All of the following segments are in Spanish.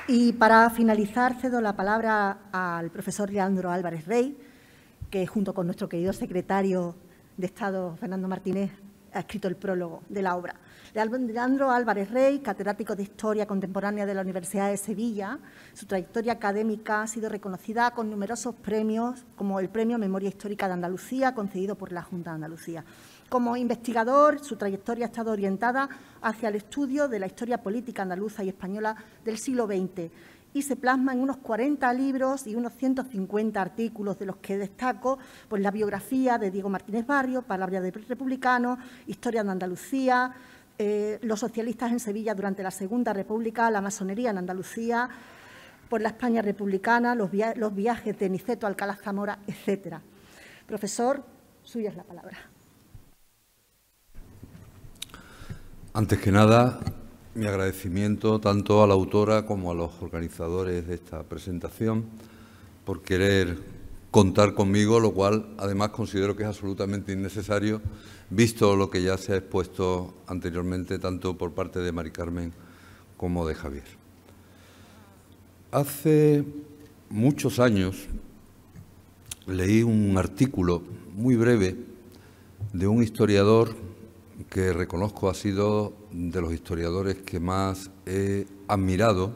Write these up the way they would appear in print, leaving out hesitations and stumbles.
Y para finalizar, cedo la palabra al profesor Leandro Álvarez Rey, que junto con nuestro querido secretario de Estado, Fernando Martínez, ha escrito el prólogo de la obra. Leandro Álvarez Rey, catedrático de Historia Contemporánea de la Universidad de Sevilla, su trayectoria académica ha sido reconocida con numerosos premios, como el Premio Memoria Histórica de Andalucía, concedido por la Junta de Andalucía. Como investigador, su trayectoria ha estado orientada hacia el estudio de la historia política andaluza y española del siglo XX y se plasma en unos 40 libros y unos 150 artículos, de los que destaco pues, la biografía de Diego Martínez Barrio, Palabra de Republicano, Historia de Andalucía, los socialistas en Sevilla durante la Segunda República, la masonería en Andalucía, por la España republicana, los viajes de Niceto a Alcalá Zamora, etcétera. Profesor, suya es la palabra. Antes que nada, mi agradecimiento tanto a la autora como a los organizadores de esta presentación por querer contar conmigo, lo cual además considero que es absolutamente innecesario, visto lo que ya se ha expuesto anteriormente tanto por parte de Mari Carmen como de Javier. Hace muchos años leí un artículo muy breve de un historiador que reconozco ha sido de los historiadores que más he admirado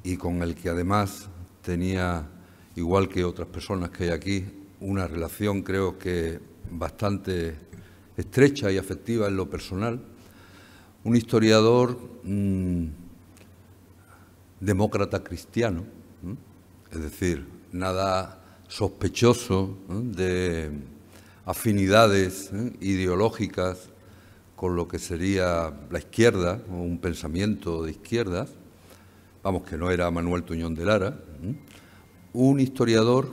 y con el que además tenía, igual que otras personas que hay aquí, una relación creo que bastante estrecha y afectiva en lo personal. Un historiador demócrata cristiano, es decir, nada sospechoso de afinidades ideológicas con lo que sería la izquierda o un pensamiento de izquierdas, vamos, que no era Manuel Tuñón de Lara, un historiador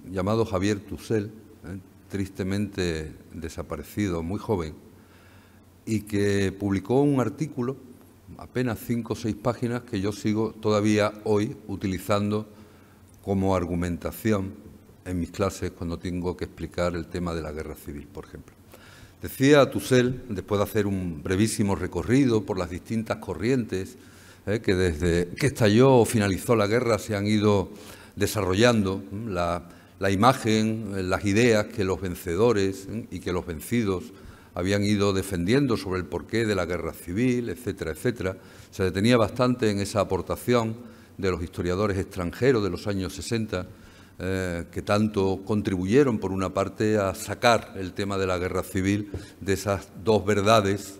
llamado Javier Tussell, tristemente desaparecido, muy joven, y que publicó un artículo, apenas 5 o 6 páginas, que yo sigo todavía hoy utilizando como argumentación en mis clases cuando tengo que explicar el tema de la guerra civil, por ejemplo. Decía Tussell, después de hacer un brevísimo recorrido por las distintas corrientes que desde que estalló o finalizó la guerra se han ido desarrollando, la imagen, las ideas que los vencedores y que los vencidos habían ido defendiendo sobre el porqué de la guerra civil, etcétera, etcétera. Se detenía bastante en esa aportación de los historiadores extranjeros de los años 60, que tanto contribuyeron, por una parte, a sacar el tema de la guerra civil de esas dos verdades,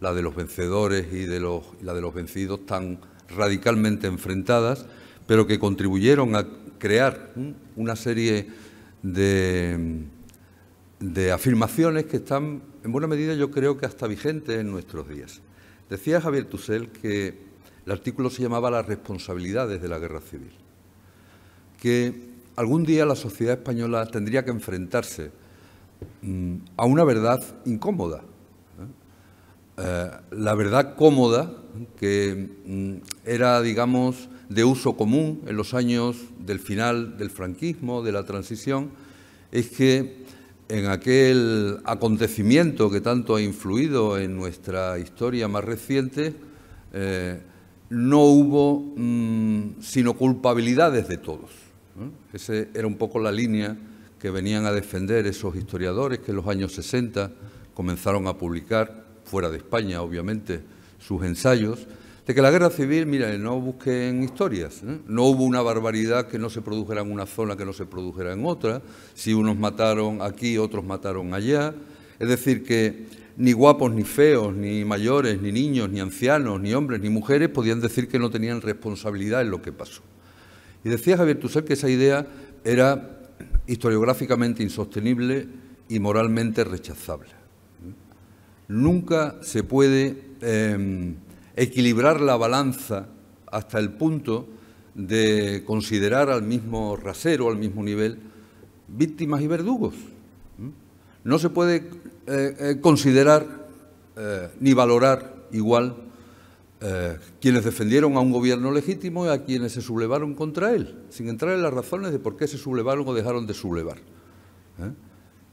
la de los vencedores y la de los vencidos, tan radicalmente enfrentadas, pero que contribuyeron a crear una serie de afirmaciones que están, en buena medida, yo creo que hasta vigentes en nuestros días. Decía Javier Tussell que el artículo se llamaba Las responsabilidades de la guerra civil, que algún día la sociedad española tendría que enfrentarse a una verdad incómoda. La verdad cómoda, que era, digamos, de uso común en los años del final del franquismo, de la transición, es que en aquel acontecimiento que tanto ha influido en nuestra historia más reciente, no hubo sino culpabilidades de todos. Esa era un poco la línea que venían a defender esos historiadores que en los años 60 comenzaron a publicar, fuera de España, obviamente, sus ensayos, de que la guerra civil, mira, no busquen historias, no hubo una barbaridad que no se produjera en una zona que no se produjera en otra, si unos mataron aquí, otros mataron allá, es decir, que ni guapos, ni feos, ni mayores, ni niños, ni ancianos, ni hombres, ni mujeres podían decir que no tenían responsabilidad en lo que pasó. Y decía Javier Tussell que esa idea era historiográficamente insostenible y moralmente rechazable. Nunca se puede equilibrar la balanza hasta el punto de considerar al mismo rasero, al mismo nivel, víctimas y verdugos. No se puede considerar ni valorar igual quienes defendieron a un gobierno legítimo y a quienes se sublevaron contra él, sin entrar en las razones de por qué se sublevaron o dejaron de sublevar.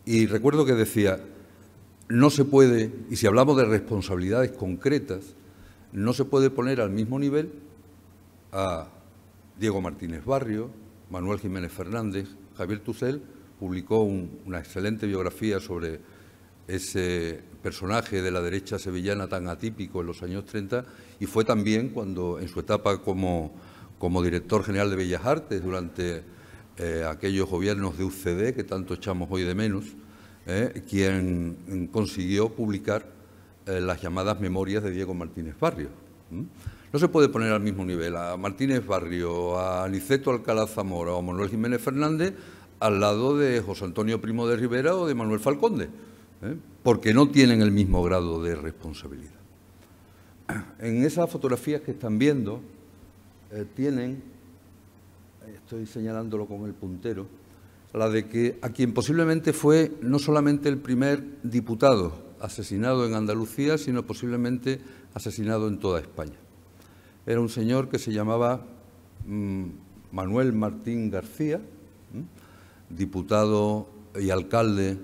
Y recuerdo que decía, no se puede, y si hablamos de responsabilidades concretas, no se puede poner al mismo nivel a Diego Martínez Barrio, Manuel Jiménez Fernández. Javier Tusell publicó una excelente biografía sobre ese personaje de la derecha sevillana tan atípico en los años 30, y fue también cuando, en su etapa como director general de Bellas Artes, durante aquellos gobiernos de UCD que tanto echamos hoy de menos, quien consiguió publicar las llamadas Memorias de Diego Martínez Barrio. No se puede poner al mismo nivel a Martínez Barrio, a Aniceto Alcalá Zamora o a Manuel Jiménez Fernández al lado de José Antonio Primo de Rivera o de Manuel Falconde, porque no tienen el mismo grado de responsabilidad. En esas fotografías que están viendo tienen, estoy señalándolo con el puntero, la de que a quien posiblemente fue no solamente el primer diputado asesinado en Andalucía, sino posiblemente asesinado en toda España. Era un señor que se llamaba Manuel Martín García, diputado y alcalde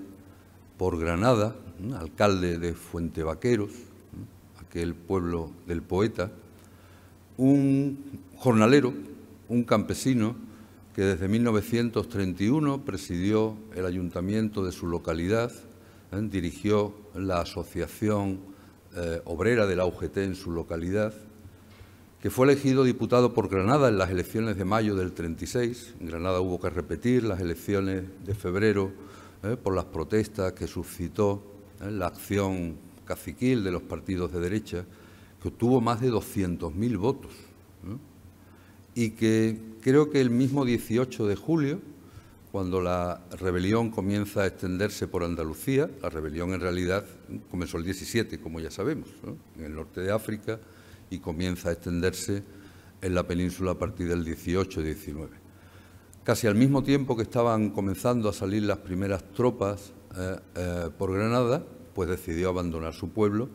por Granada, alcalde de Fuentevaqueros, aquel pueblo del poeta, un jornalero, un campesino que desde 1931 presidió el ayuntamiento de su localidad, dirigió la asociación obrera de la UGT en su localidad, que fue elegido diputado por Granada en las elecciones de mayo del 36. En Granada hubo que repetir las elecciones de febrero por las protestas que suscitó la acción caciquil de los partidos de derecha, que obtuvo más de 200.000 votos, y que creo que el mismo 18 de julio, cuando la rebelión comienza a extenderse por Andalucía, la rebelión en realidad comenzó el 17, como ya sabemos, en el norte de África, y comienza a extenderse en la península a partir del 18 y 19. Casi al mismo tiempo que estaban comenzando a salir las primeras tropas por Granada, pues decidió abandonar su pueblo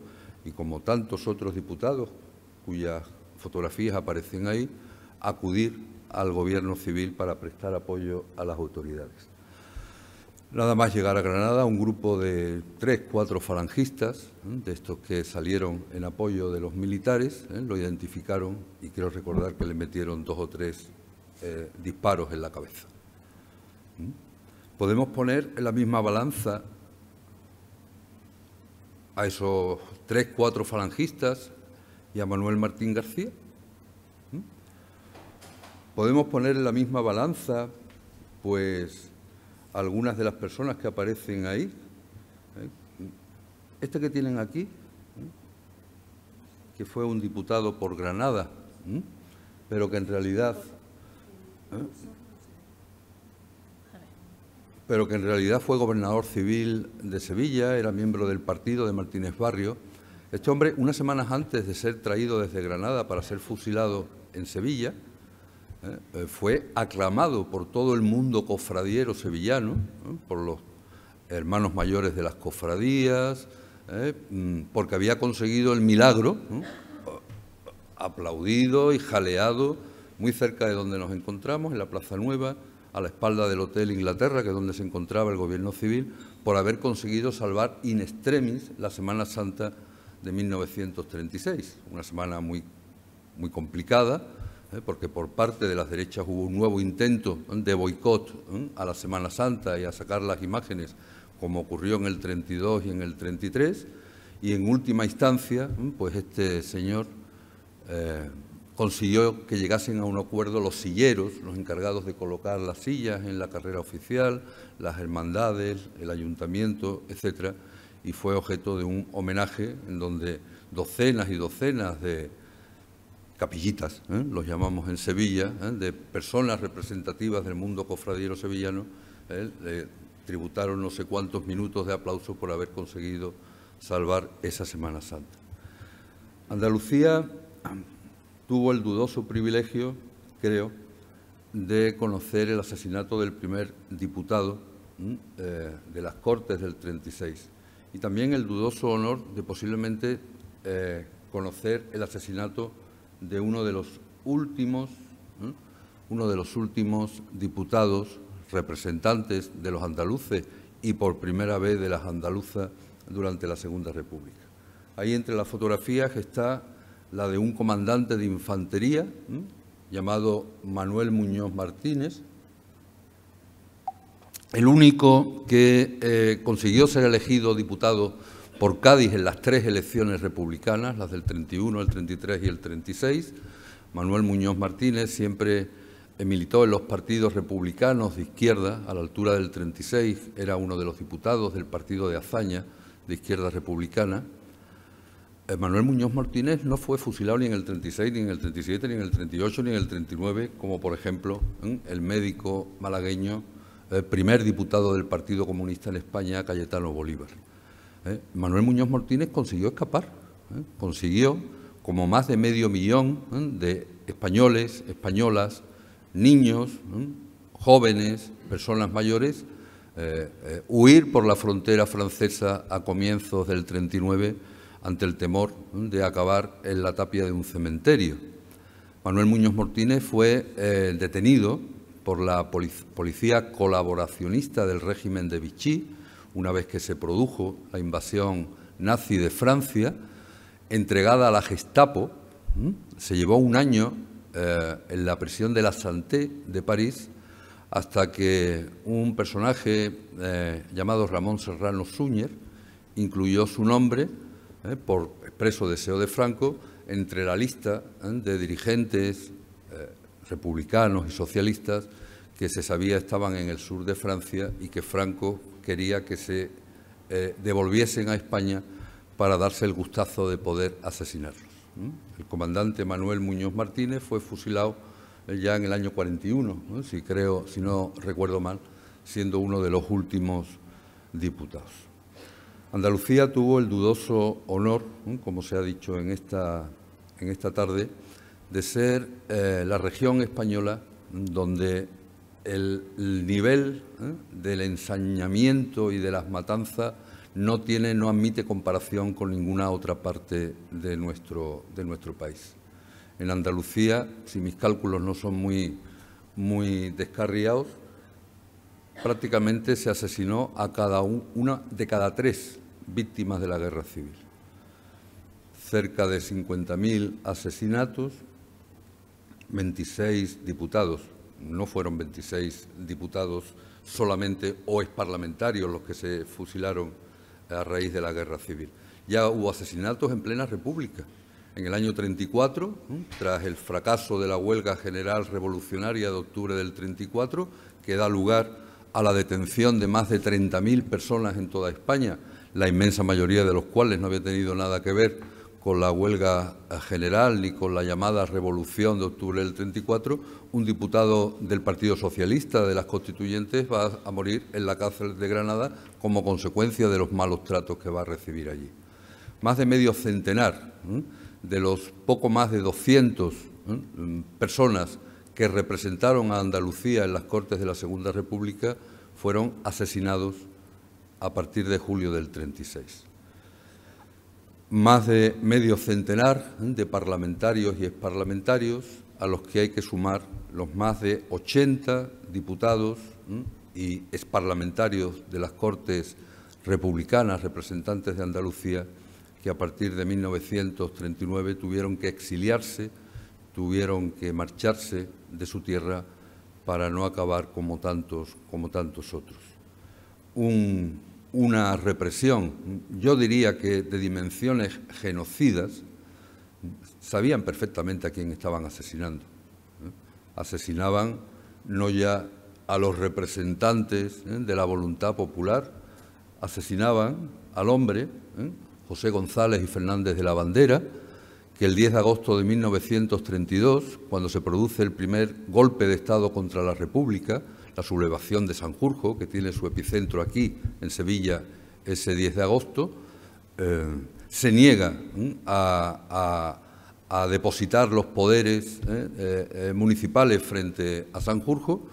y, como tantos otros diputados cuyas fotografías aparecen ahí, acudir al gobierno civil para prestar apoyo a las autoridades. Nada más llegar a Granada, un grupo de 3 o 4 falangistas, de estos que salieron en apoyo de los militares, lo identificaron y quiero recordar que le metieron 2 o 3 disparos en la cabeza. Podemos poner en la misma balanza a esos 3 o 4 falangistas y a Manuel Martín García. Podemos poner en la misma balanza, pues, algunas de las personas que aparecen ahí. Este que tienen aquí, que fue un diputado por Granada, pero que en realidad fue gobernador civil de Sevilla, era miembro del partido de Martínez Barrio. Este hombre, unas semanas antes de ser traído desde Granada para ser fusilado en Sevilla, fue aclamado por todo el mundo cofradiero sevillano, por los hermanos mayores de las cofradías, porque había conseguido el milagro, aplaudido y jaleado muy cerca de donde nos encontramos, en la Plaza Nueva, a la espalda del Hotel Inglaterra, que es donde se encontraba el gobierno civil, por haber conseguido salvar in extremis la Semana Santa de 1936, una semana muy complicada, porque por parte de las derechas hubo un nuevo intento de boicot a la Semana Santa y a sacar las imágenes, como ocurrió en el 32 y en el 33, y en última instancia, pues este señor consiguió que llegasen a un acuerdo los silleros, los encargados de colocar las sillas en la carrera oficial, las hermandades, el ayuntamiento, etcétera, y fue objeto de un homenaje en donde docenas y docenas de capillitas, los llamamos en Sevilla, de personas representativas del mundo cofradiero sevillano, le tributaron no sé cuántos minutos de aplauso por haber conseguido salvar esa Semana Santa. Andalucía tuvo el dudoso privilegio, creo, de conocer el asesinato del primer diputado de las Cortes del 36 y también el dudoso honor de posiblemente conocer el asesinato de uno de los últimos diputados representantes de los andaluces y por primera vez de las andaluzas durante la Segunda República. Ahí entre las fotografías está la de un comandante de infantería llamado Manuel Muñoz Martínez, el único que consiguió ser elegido diputado por Cádiz en las 3 elecciones republicanas, las del 31, el 33 y el 36. Manuel Muñoz Martínez siempre militó en los partidos republicanos de izquierda. A la altura del 36 era uno de los diputados del partido de Azaña, de izquierda republicana. Manuel Muñoz Martínez no fue fusilado ni en el 36, ni en el 37, ni en el 38, ni en el 39, como por ejemplo el médico malagueño, primer diputado del Partido Comunista en España, Cayetano Bolívar. Manuel Muñoz Martínez consiguió escapar, consiguió, como más de medio millón de españoles, españolas, niños, jóvenes, personas mayores, huir por la frontera francesa a comienzos del 39 ante el temor de acabar en la tapia de un cementerio. Manuel Muñoz Martínez fue detenido por la policía colaboracionista del régimen de Vichy, una vez que se produjo la invasión nazi de Francia, entregada a la Gestapo. Se llevó un año en la prisión de la Santé de París, hasta que un personaje llamado Ramón Serrano Súñer incluyó su nombre, por expreso deseo de Franco, entre la lista de dirigentes republicanos y socialistas que se sabía estaban en el sur de Francia y que Franco quería que se devolviesen a España para darse el gustazo de poder asesinarlos. El comandante Manuel Muñoz Martínez fue fusilado ya en el año 41, si no recuerdo mal, siendo uno de los últimos diputados. Andalucía tuvo el dudoso honor, como se ha dicho en esta tarde, de ser la región española donde el nivel del ensañamiento y de las matanzas no admite comparación con ninguna otra parte de nuestro país. En Andalucía, si mis cálculos no son muy descarriados, prácticamente se asesinó a una de cada 3 víctimas de la guerra civil. Cerca de 50.000 asesinatos, 26 diputados. No fueron 26 diputados solamente o exparlamentarios los que se fusilaron a raíz de la guerra civil. Ya hubo asesinatos en plena República. En el año 34, tras el fracaso de la huelga general revolucionaria de octubre del 34, que da lugar a la detención de más de 30.000 personas en toda España, la inmensa mayoría de los cuales no había tenido nada que ver con la huelga general ni con la llamada Revolución de octubre del 34, un diputado del Partido Socialista de las Constituyentes va a morir en la cárcel de Granada como consecuencia de los malos tratos que va a recibir allí. Más de medio centenar de los poco más de 200 personas que representaron a Andalucía en las Cortes de la Segunda República fueron asesinados a partir de julio del 36. Más de medio centenar de parlamentarios y exparlamentarios, a los que hay que sumar los más de 80 diputados y exparlamentarios de las Cortes republicanas, representantes de Andalucía, que a partir de 1939 tuvieron que exiliarse, tuvieron que marcharse de su tierra para no acabar como tantos otros. Una represión, yo diría que de dimensiones genocidas. Sabían perfectamente a quién estaban asesinando. Asesinaban no ya a los representantes de la voluntad popular, asesinaban al hombre, José González y Fernández de la Bandera, que el 10 de agosto de 1932, cuando se produce el primer golpe de Estado contra la República, la sublevación de Sanjurjo, que tiene su epicentro aquí, en Sevilla, ese 10 de agosto, se niega a depositar los poderes municipales frente a Sanjurjo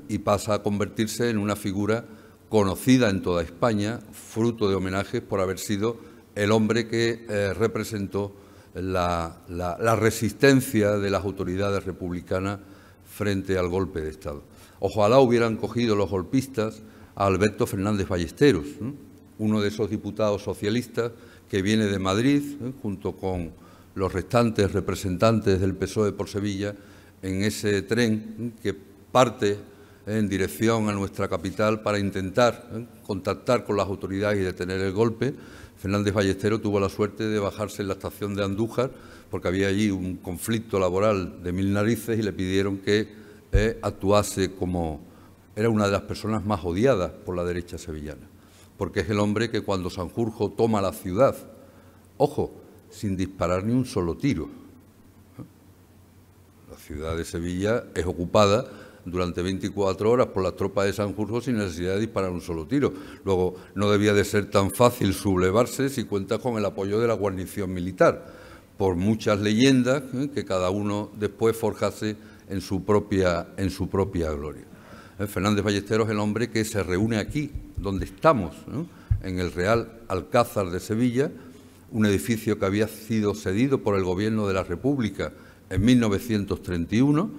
y pasa a convertirse en una figura conocida en toda España, fruto de homenajes por haber sido el hombre que representó la resistencia de las autoridades republicanas frente al golpe de Estado. Ojalá hubieran cogido los golpistas a Alberto Fernández Ballesteros, uno de esos diputados socialistas que viene de Madrid, junto con los restantes representantes del PSOE por Sevilla, en ese tren que parte en dirección a nuestra capital para intentar contactar con las autoridades y detener el golpe. Fernández Ballesteros tuvo la suerte de bajarse en la estación de Andújar porque había allí un conflicto laboral de mil narices y le pidieron que actuase como... Era una de las personas más odiadas por la derecha sevillana, porque es el hombre que cuando Sanjurjo toma la ciudad, ojo, sin disparar ni un solo tiro. La ciudad de Sevilla es ocupada durante 24 horas por las tropas de Sanjurjo sin necesidad de disparar un solo tiro. Luego, no debía de ser tan fácil sublevarse si cuenta con el apoyo de la guarnición militar, por muchas leyendas que cada uno después forjase en su propia gloria. Fernández Ballesteros es el hombre que se reúne aquí, donde estamos, en el Real Alcázar de Sevilla, un edificio que había sido cedido por el Gobierno de la República en 1931,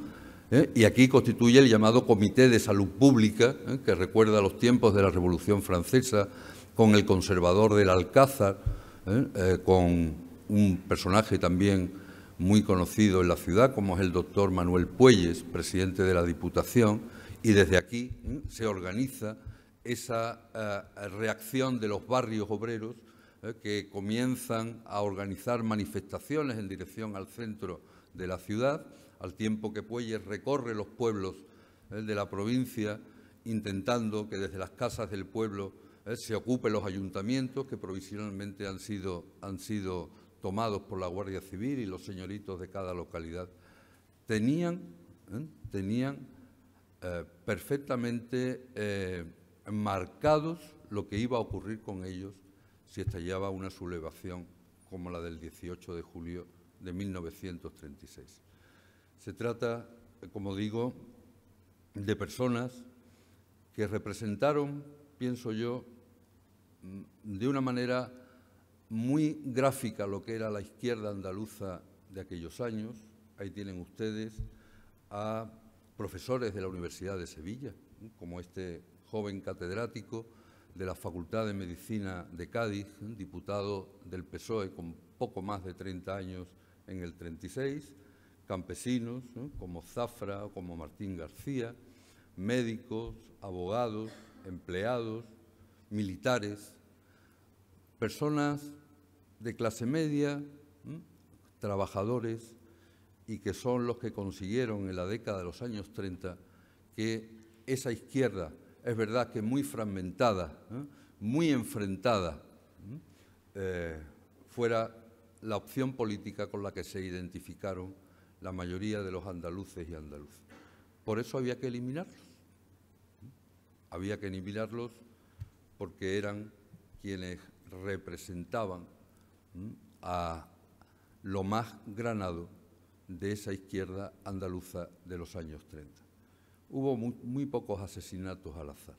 y aquí constituye el llamado Comité de Salud Pública, que recuerda los tiempos de la Revolución Francesa, con el conservador del Alcázar, con un personaje también muy conocido en la ciudad, como es el doctor Manuel Puelles, presidente de la Diputación, y desde aquí se organiza esa reacción de los barrios obreros que comienzan a organizar manifestaciones en dirección al centro de la ciudad, al tiempo que Puelles recorre los pueblos de la provincia, intentando que desde las casas del pueblo se ocupen los ayuntamientos que provisionalmente han sido tomados por la Guardia Civil y los señoritos de cada localidad. Tenían perfectamente marcados lo que iba a ocurrir con ellos si estallaba una sublevación como la del 18 de julio de 1936. Se trata, como digo, de personas que representaron, pienso yo, de una manera muy gráfica lo que era la izquierda andaluza de aquellos años. Ahí tienen ustedes a profesores de la Universidad de Sevilla, como este joven catedrático de la Facultad de Medicina de Cádiz, diputado del PSOE con poco más de 30 años en el 36, campesinos como Zafra o como Martín García, médicos, abogados, empleados, militares, personas de clase media, trabajadores, y que son los que consiguieron en la década de los años 30 que esa izquierda, es verdad que muy fragmentada, muy enfrentada, fuera la opción política con la que se identificaron la mayoría de los andaluces y andaluzas. Por eso había que eliminarlos. Había que eliminarlos porque eran quienes representaban a lo más granado de esa izquierda andaluza de los años 30. Hubo muy pocos asesinatos al azar.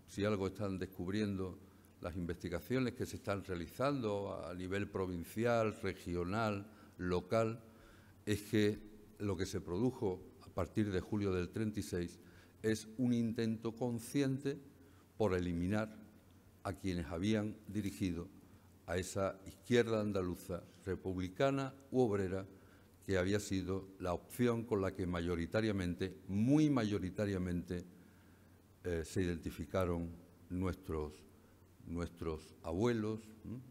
Si algo están descubriendo las investigaciones que se están realizando a nivel provincial, regional, local, es que lo que se produjo a partir de julio del 36 es un intento consciente por eliminar a quienes habían dirigido a esa izquierda andaluza republicana u obrera que había sido la opción con la que mayoritariamente, muy mayoritariamente, se identificaron nuestros abuelos,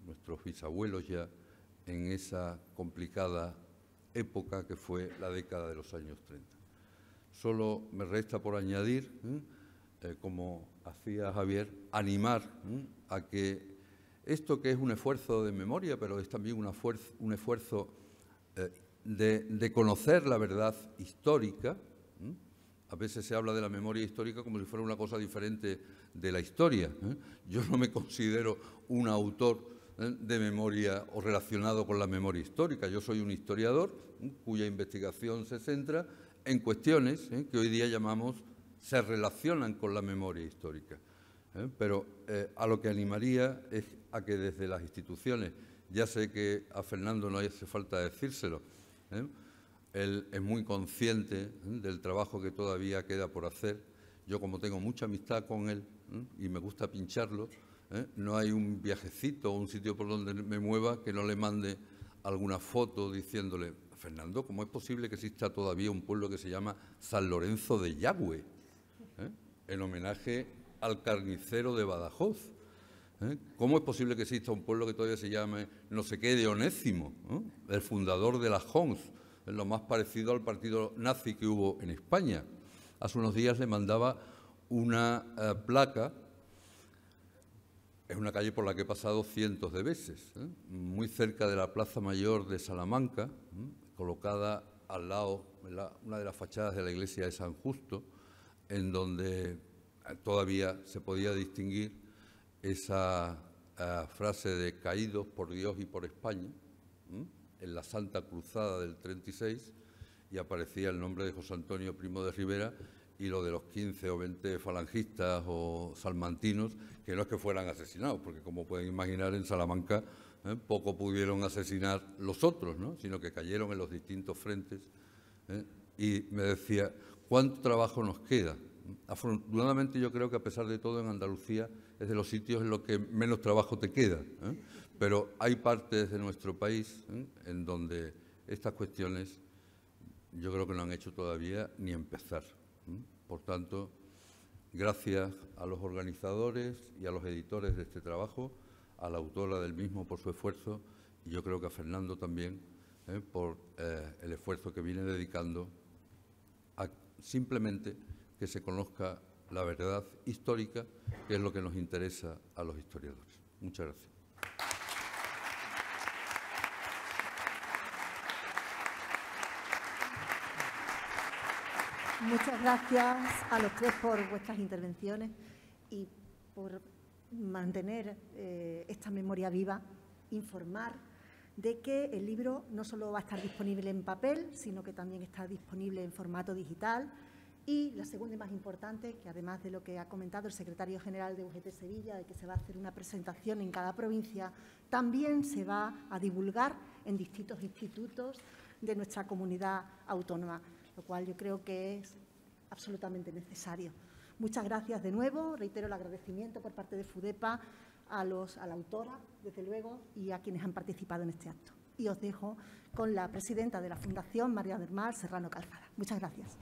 nuestros bisabuelos ya, en esa complicada época que fue la década de los años 30. Solo me resta por añadir, como hacía Javier, animar a que esto que es un esfuerzo de memoria, pero es también un esfuerzo de conocer la verdad histórica. A veces se habla de la memoria histórica como si fuera una cosa diferente de la historia. Yo no me considero un autor de memoria o relacionado con la memoria histórica. Yo soy un historiador cuya investigación se centra en cuestiones que hoy día se relacionan con la memoria histórica. Pero a lo que animaría es a que desde las instituciones, ya sé que a Fernando no hace falta decírselo, él es muy consciente del trabajo que todavía queda por hacer. Yo, como tengo mucha amistad con él y me gusta pincharlo, no hay un viajecito o un sitio por donde me mueva que no le mande alguna foto diciéndole: Fernando, ¿cómo es posible que exista todavía un pueblo que se llama San Lorenzo de Yagüe? En homenaje al carnicero de Badajoz. ¿Cómo es posible que exista un pueblo que todavía se llame no sé qué de Onésimo, el fundador de la Hons, lo más parecido al partido nazi que hubo en España? Hace unos días le mandaba una placa, es una calle por la que he pasado cientos de veces, muy cerca de la Plaza Mayor de Salamanca, colocada al lado, una de las fachadas de la iglesia de San Justo, en donde todavía se podía distinguir esa frase de caídos por Dios y por España, en la Santa Cruzada del 36, y aparecía el nombre de José Antonio Primo de Rivera y lo de los 15 o 20 falangistas o salmantinos, que no es que fueran asesinados, porque como pueden imaginar en Salamanca poco pudieron asesinar los otros, ¿no? Sino que cayeron en los distintos frentes. Y me decía, ¿cuánto trabajo nos queda? Afortunadamente yo creo que a pesar de todo en Andalucía es de los sitios en los que menos trabajo te queda, pero hay partes de nuestro país en donde estas cuestiones yo creo que no han hecho todavía ni empezar. Por tanto, gracias a los organizadores y a los editores de este trabajo, a la autora del mismo por su esfuerzo, y yo creo que a Fernando también por el esfuerzo que viene dedicando a simplemente que se conozca la verdad histórica, que es lo que nos interesa a los historiadores. Muchas gracias. Muchas gracias a los tres por vuestras intervenciones y por mantener esta memoria viva, informar de que el libro no solo va a estar disponible en papel, sino que también está disponible en formato digital. Y la segunda y más importante, que además de lo que ha comentado el secretario general de UGT Sevilla, de que se va a hacer una presentación en cada provincia, también se va a divulgar en distintos institutos de nuestra comunidad autónoma, lo cual yo creo que es absolutamente necesario. Muchas gracias de nuevo, reitero el agradecimiento por parte de FUDEPA a la autora, desde luego, y a quienes han participado en este acto. Y os dejo con la presidenta de la Fundación, María del Mar Serrano Calzada. Muchas gracias.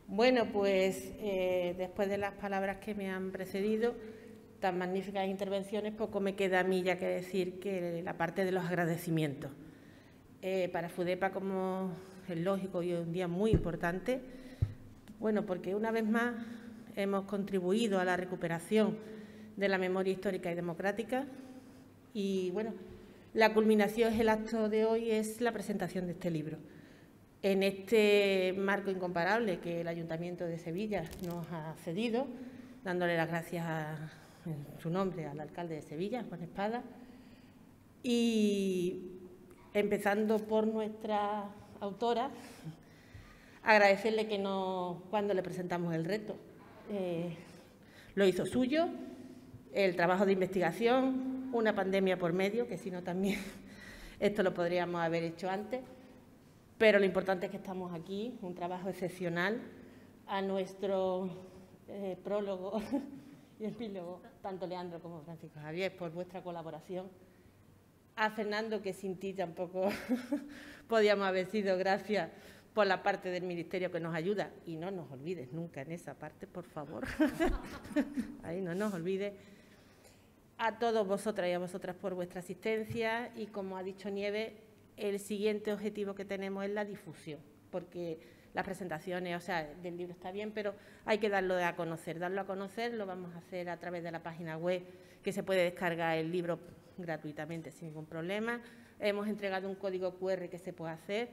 Bueno, pues después de las palabras que me han precedido, tan magníficas intervenciones, poco me queda a mí ya que decir que la parte de los agradecimientos. Para FUDEPA, como es lógico, y hoy un día muy importante, bueno, porque una vez más hemos contribuido a la recuperación de la memoria histórica y democrática y, bueno, la culminación es el acto de hoy, es la presentación de este libro. En este marco incomparable que el Ayuntamiento de Sevilla nos ha cedido, dándole las gracias en su nombre al alcalde de Sevilla, Juan Espada, y empezando por nuestra autora, agradecerle que cuando le presentamos el reto, lo hizo suyo, el trabajo de investigación, una pandemia por medio, que si no también esto lo podríamos haber hecho antes. Pero lo importante es que estamos aquí, un trabajo excepcional, a nuestro prólogo y epílogo, tanto Leandro como Francisco Javier, por vuestra colaboración. A Fernando, que sin ti tampoco podíamos haber sido, gracias por la parte del Ministerio que nos ayuda. Y no nos olvides nunca en esa parte, por favor. Ahí no nos olvides. A todos vosotras y a vosotras por vuestra asistencia y, como ha dicho Nieves, el siguiente objetivo que tenemos es la difusión, porque las presentaciones, o sea, del libro está bien, pero hay que darlo a conocer. Darlo a conocer lo vamos a hacer a través de la página web, que se puede descargar el libro gratuitamente sin ningún problema. Hemos entregado un código QR que se puede hacer.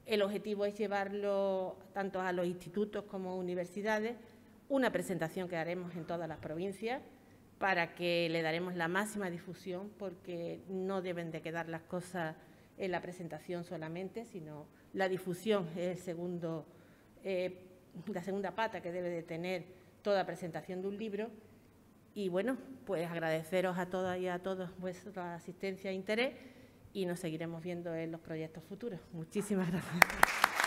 El objetivo es llevarlo tanto a los institutos como universidades, una presentación que haremos en todas las provincias para que le daremos la máxima difusión, porque no deben de quedar las cosas en la presentación solamente, sino la difusión es la segunda pata que debe de tener toda presentación de un libro. Y bueno, pues agradeceros a todas y a todos vuestra asistencia e interés y nos seguiremos viendo en los proyectos futuros. Muchísimas gracias.